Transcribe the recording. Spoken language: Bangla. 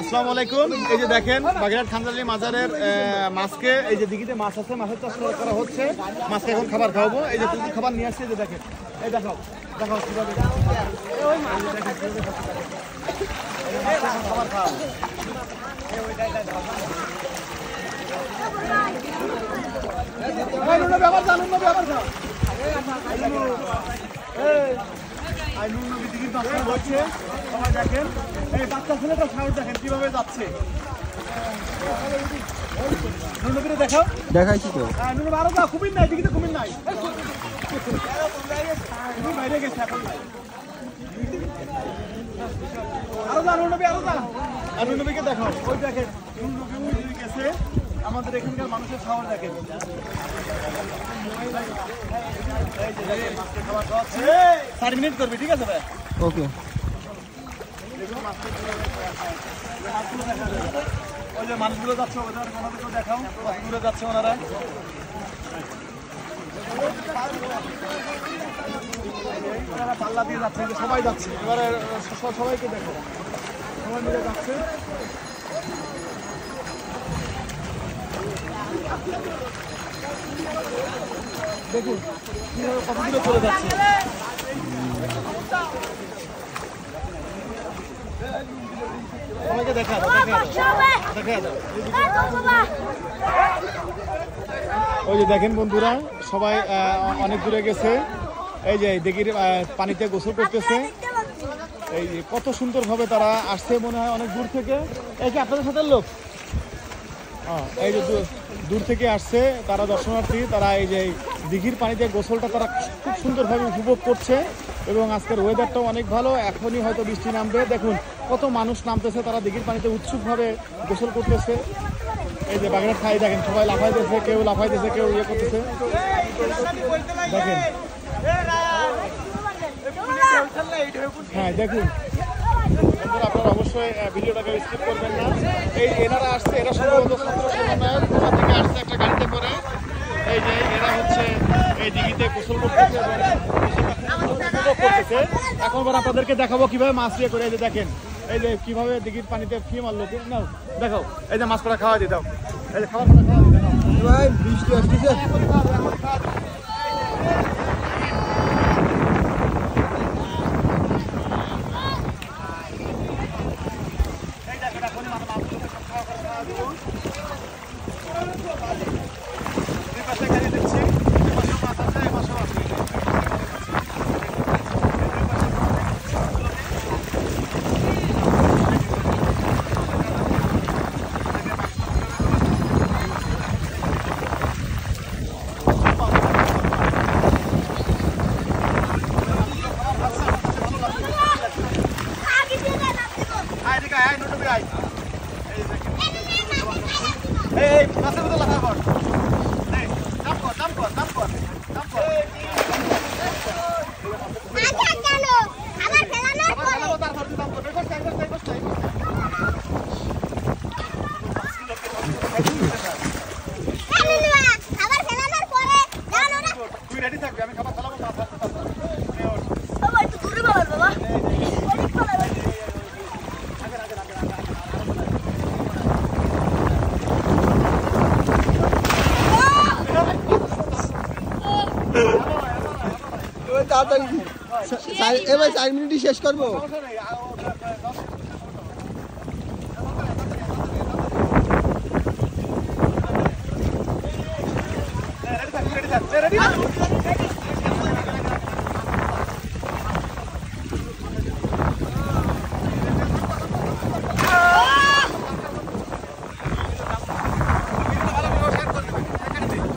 আসসালামু আলাইকুম। এই যে দেখেন বাগেরহাট খানজালি মাজারের মাছকে এই যে দিঘিতে মাছ আছে, মাছের চাষ করা হচ্ছে। মাছকে এখন খাবার খাওয়াবো। এই যে তুমি খাবার নিয়ে আসছে, যে দেখেন, এই দেখাও দেখাও কিভাবে খাবার খাওয়াবো। দেখেন এই বাচ্চা ছেলেটা সাহস দেখেন কিভাবে যাচ্ছে। দেখাও দেখাইছি তো আরো যা কুমির নাই, দিকে কুমির নাই, বাইরে গেছে এখন। আরো যা নুনবী, আরো যা নুনবীকে দেখাও। ওই দেখেন নুনবী গেছে। আমাদের এখানকার মানুষের সাহস দেখেন। খাবার খাওয়াচ্ছে, 4 মিনিট করবি, ঠিক আছে ভাই? ওকে। ওই যে মানুষগুলো যাচ্ছে, ওনাদেরকেও দেখাও কত দূরে যাচ্ছে ওনারা। ওনারা পাল্লা দিয়ে যাচ্ছে, সবাই যাচ্ছে। এবারে সবাইকে দেখো, সবাই মিলে যাচ্ছে। দেখুন কিভাবে কত দূরে চলে যাচ্ছে। সবাইকে দেখা দাও, দেখা দাও। ওই যে দেখেন বন্ধুরা, সবাই অনেক দূরে গেছে। এই যে দিঘির পানিতে গোসল করতেছে। এই কত সুন্দরভাবে তারা আসছে, মনে হয় অনেক দূর থেকে। এই কি আপনাদের সাথে লোক? এই যে দূর থেকে আসছে তারা, দর্শনার্থী। তারা এই যে দিঘির পানিতে গোসলটা তারা খুব সুন্দরভাবে উপভোগ করছে। এবং আজকের ওয়েদারটাও অনেক ভালো। এখনই হয়তো বৃষ্টি নামবে। দেখুন কত মানুষ নামতেছে, তারা দিঘির পানিতে উৎসুকভাবে গোসল করতেছে। এই যে বাগেরহাট খাই দেখেন, সবাই লাফাইতেছে, কেউ লাফাইতেছে, কেউ ইয়ে করতেছে। দেখেন, হ্যাঁ দেখুন আপনারা অবশ্যই ভিডিওটাকে স্কিপ করবেন না। এই এনারা আসছে, এরা সম্ভবত ছাত্র সমন্বয়ের থেকে আসছে একটা গাড়িতে করে। এই যে এরা হচ্ছে এই দিঘিতে গোসল করতেছে এবং করতেছে। এখন আপনাদেরকে দেখাবো কিভাবে মাছ ইয়ে করে। এই যে দেখেন, এই যে কিভাবে দিঘির পানিতে ফি মারলো। নাও দেখাও, এই যে মাছ করা খাওয়া দিয়ে দাও। এই যে খাবার খাওয়া দিয়ে দাও। ভাই বৃষ্টি আসতেছে। এই মাছের মতো লাফা কর, দাম কর, দাম কর, দাম কর, দাম কর। তুই রেডি থাকবি, আমি খাবার খেলাবো। তাড়াতাড়ি এবার 4 মিনিটই শেষ করবো। রেডি